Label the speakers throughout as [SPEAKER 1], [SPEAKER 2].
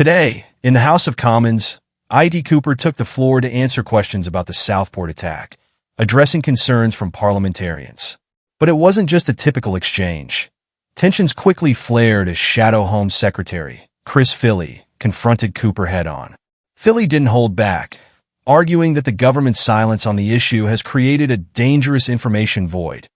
[SPEAKER 1] Today, in the House of Commons, IT Cooper took the floor to answer questions about the Southport attack, addressing concerns from parliamentarians. But it wasn't just a typical exchange. Tensions quickly flared as Shadow Home Secretary Chris Philly confronted Cooper head-on. Philly didn't hold back, arguing that the government's silence on the issue has created a dangerous information void,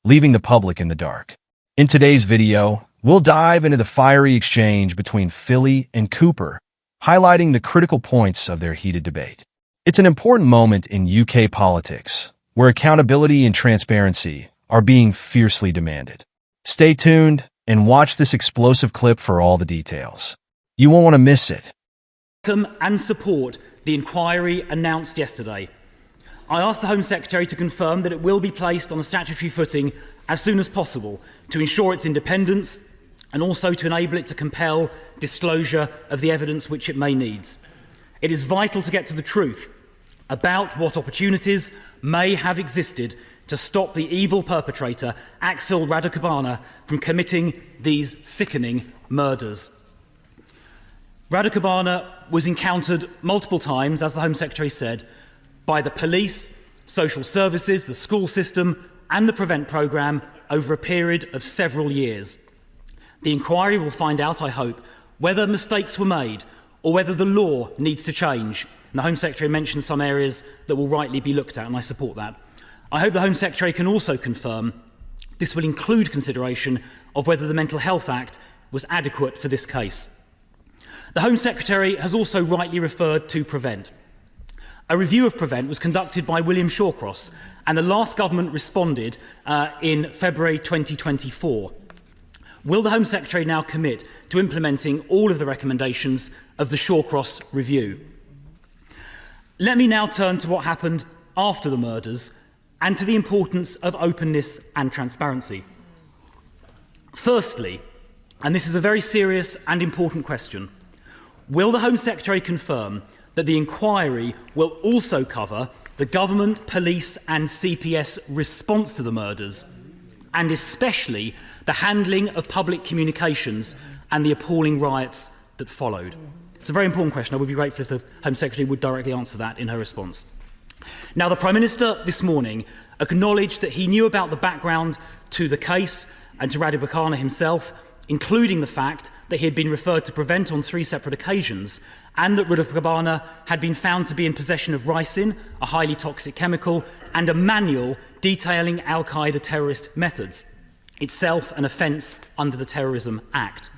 [SPEAKER 1] leaving the public in the dark. In today's video, we'll dive into the fiery exchange between Philly and Cooper, highlighting the critical points of their heated debate. It's an important moment in UK politics, where accountability and transparency are being fiercely demanded. Stay tuned and watch this explosive clip for all the details. You won't want to miss it.
[SPEAKER 2] Welcome and support the inquiry announced yesterday. I asked the Home Secretary to confirm that it will be placed on a statutory footing as soon as possible to ensure its independence and also to enable it to compel disclosure of the evidence which it may need. It is vital to get to the truth about what opportunities may have existed to stop the evil perpetrator, Axel Radicabana, from committing these sickening murders. Radicabana was encountered multiple times, as the Home Secretary said, by the police, social services, the school system and the Prevent programme over a period of several years. The inquiry will find out, I hope, whether mistakes were made or whether the law needs to change. And the Home Secretary mentioned some areas that will rightly be looked at, and I support that. I hope the Home Secretary can also confirm this will include consideration of whether the Mental Health Act was adequate for this case. The Home Secretary has also rightly referred to Prevent. A review of Prevent was conducted by William Shawcross, and the last government responded in February 2024. Will the Home Secretary now commit to implementing all of the recommendations of the Shawcross review? Let me now turn to what happened after the murders and to the importance of openness and transparency. Firstly, and this is a very serious and important question, will the Home Secretary confirm that the inquiry will also cover the government, police and CPS response to the murders, and especially the handling of public communications and the appalling riots that followed? It's a very important question. I would be grateful if the Home Secretary would directly answer that in her response. Now, the Prime Minister this morning acknowledged that he knew about the background to the case and to Radicabana himself, including the fact that he had been referred to Prevent on 3 separate occasions, and that Radicabana had been found to be in possession of ricin, a highly toxic chemical, and a manual detailing al-Qaeda terrorist methods, itself an offence under the Terrorism Act.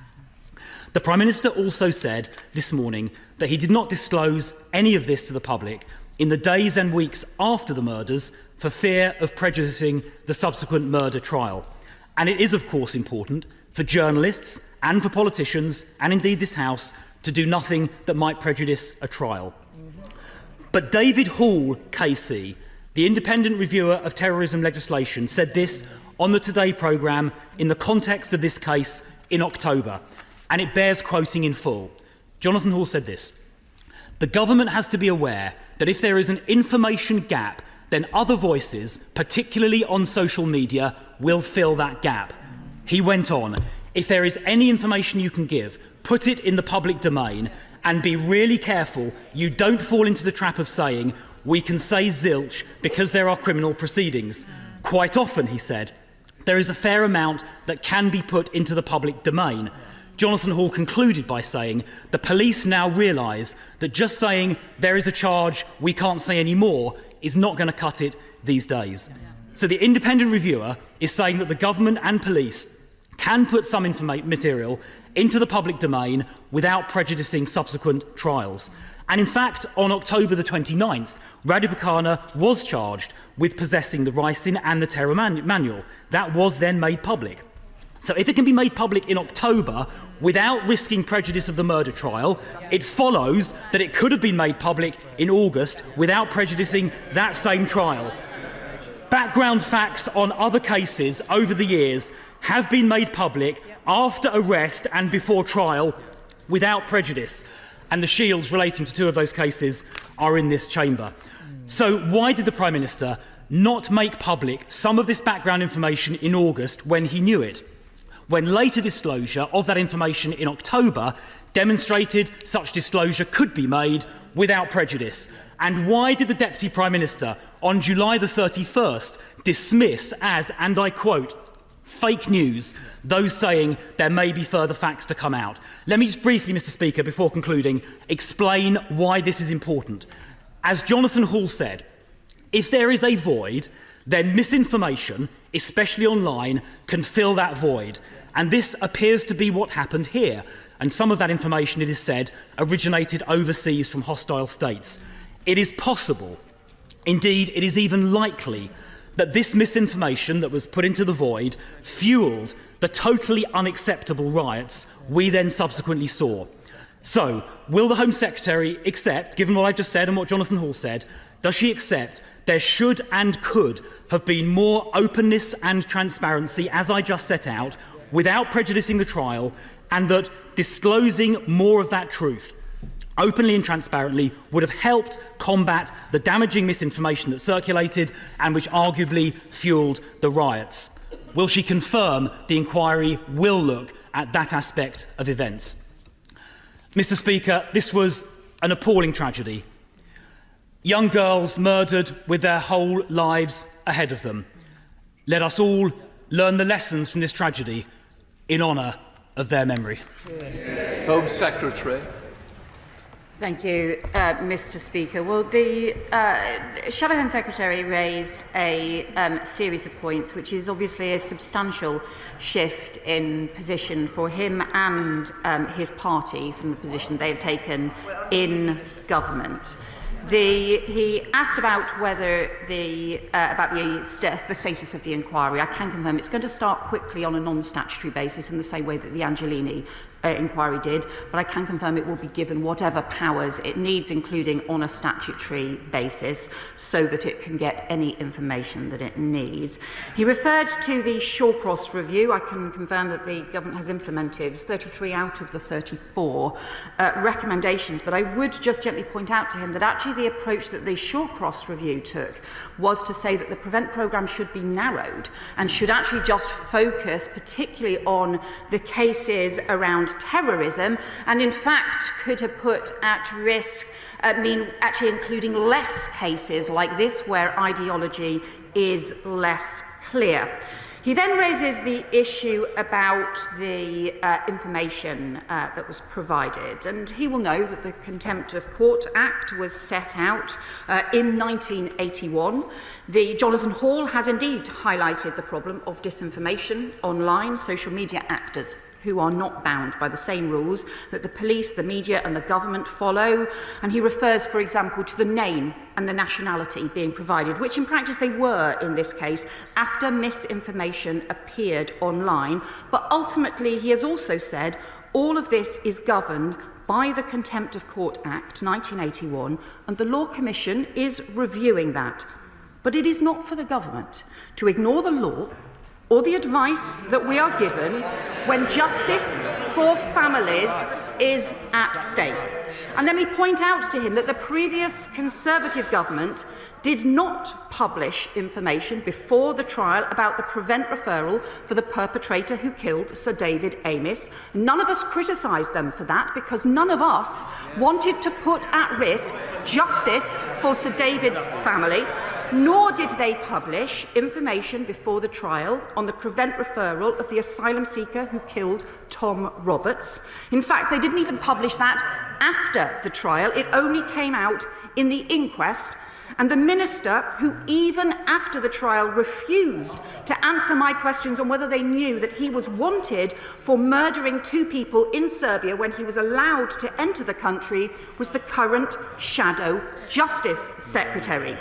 [SPEAKER 2] The Prime Minister also said this morning that he did not disclose any of this to the public in the days and weeks after the murders for fear of prejudicing the subsequent murder trial. And it is, of course, important for journalists and for politicians, and indeed this House, to do nothing that might prejudice a trial. But David Hall, KC, the independent reviewer of terrorism legislation, said this on the Today programme in the context of this case in October, and it bears quoting in full. Jonathan Hall said this: "The government has to be aware that if there is an information gap, then other voices, particularly on social media, will fill that gap." He went on, "If there is any information you can give, put it in the public domain, and be really careful you don't fall into the trap of saying, 'We can say zilch because there are criminal proceedings.' Quite often," he said, "there is a fair amount that can be put into the public domain." Jonathan Hall concluded by saying, "The police now realise that just saying there is a charge, we can't say any more, is not going to cut it these days." So the independent reviewer is saying that the government and police can put some material into the public domain without prejudicing subsequent trials. And in fact, on October the 29th, Radicabana was charged with possessing the ricin and the terror manual. That was then made public. So if it can be made public in October without risking prejudice of the murder trial, it follows that it could have been made public in August without prejudicing that same trial. Background facts on other cases over the years have been made public after arrest and before trial without prejudice, and the shields relating to 2 of those cases are in this chamber. So why did the Prime Minister not make public some of this background information in August when he knew it? when later disclosure of that information in October demonstrated such disclosure could be made without prejudice? And why did the Deputy Prime Minister on July the 31st dismiss as, and I quote, fake news, those saying there may be further facts to come out? Let me just briefly, Mr. Speaker, before concluding, explain why this is important. As Jonathan Hall said, if there is a void, then misinformation, especially online, can fill that void. And this appears to be what happened here. And some of that information, it is said, originated overseas from hostile states. It is possible, indeed it is even likely, that this misinformation that was put into the void fueled the totally unacceptable riots we then subsequently saw. So, will the Home Secretary accept, given what I've just said and what Jonathan Hall said, does she accept there should and could have been more openness and transparency, as I just set out, without prejudicing the trial, and that disclosing more of that truth openly and transparently would have helped combat the damaging misinformation that circulated and which arguably fueled the riots? Will she confirm the inquiry will look at that aspect of events? Mr. Speaker, this was an appalling tragedy. Young girls murdered with their whole lives ahead of them. Let us all learn the lessons from this tragedy in honour of their memory.
[SPEAKER 3] Home Secretary.
[SPEAKER 4] Thank you, Mr. Speaker. Well, the Shadow Home Secretary raised a series of points, which is obviously a substantial shift in position for him and his party from the position they have taken in government. He asked about whether the status of the inquiry. I can confirm it's going to start quickly on a non-statutory basis in the same way that the Angelini inquiry did, but I can confirm it will be given whatever powers it needs, including on a statutory basis, so that it can get any information that it needs. He referred to the Shawcross review. I can confirm that the government has implemented 33 out of the 34 recommendations, but I would just gently point out to him that actually the approach that the Shawcross review took was to say that the PREVENT programme should be narrowed and should actually just focus particularly on the cases around terrorism, and in fact could have put at risk, actually including less cases like this where ideology is less clear. He then raises the issue about the information that was provided, and he will know that the Contempt of Court Act was set out in 1981. The Jonathan Hall has indeed highlighted the problem of disinformation online, social media actors who are not bound by the same rules that the police, the media and the government follow. And he refers, for example, to the name and the nationality being provided, which in practice they were in this case, after misinformation appeared online. But ultimately, he has also said all of this is governed by the Contempt of Court Act 1981, and the Law Commission is reviewing that. But it is not for the government to ignore the law or the advice that we are given when justice for families is at stake. And let me point out to him that the previous Conservative government did not publish information before the trial about the PREVENT referral for the perpetrator who killed Sir David Amess. None of us criticised them for that because none of us wanted to put at risk justice for Sir David's family, nor did they publish information before the trial on the PREVENT referral of the asylum seeker who killed Tom Roberts. In fact, they didn't even publish that after the trial. It only came out in the inquest. And the minister, who even after the trial refused to answer my questions on whether they knew that he was wanted for murdering 2 people in Serbia when he was allowed to enter the country, was the current Shadow Justice Secretary.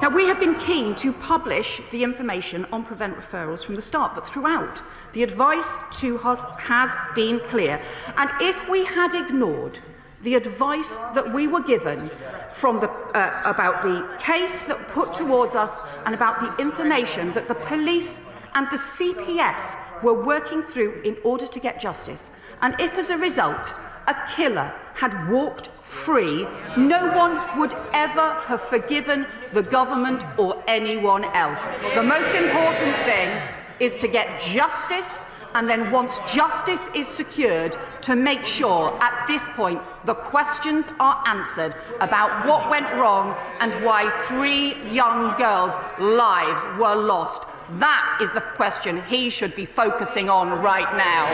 [SPEAKER 4] Now, we have been keen to publish the information on PREVENT referrals from the start, but throughout, the advice to us has been clear. And if we had ignored the advice that we were given from about the case that put towards us and about the information that the police and the CPS were working through in order to get justice, and if as a result a killer had walked free, no one would ever have forgiven the government or anyone else. The most important thing is to get justice
[SPEAKER 5] and then once justice is secured, to make sure at this point the questions are answered about what went wrong and why 3 young girls' lives were lost. That is the question he should be focusing on right now.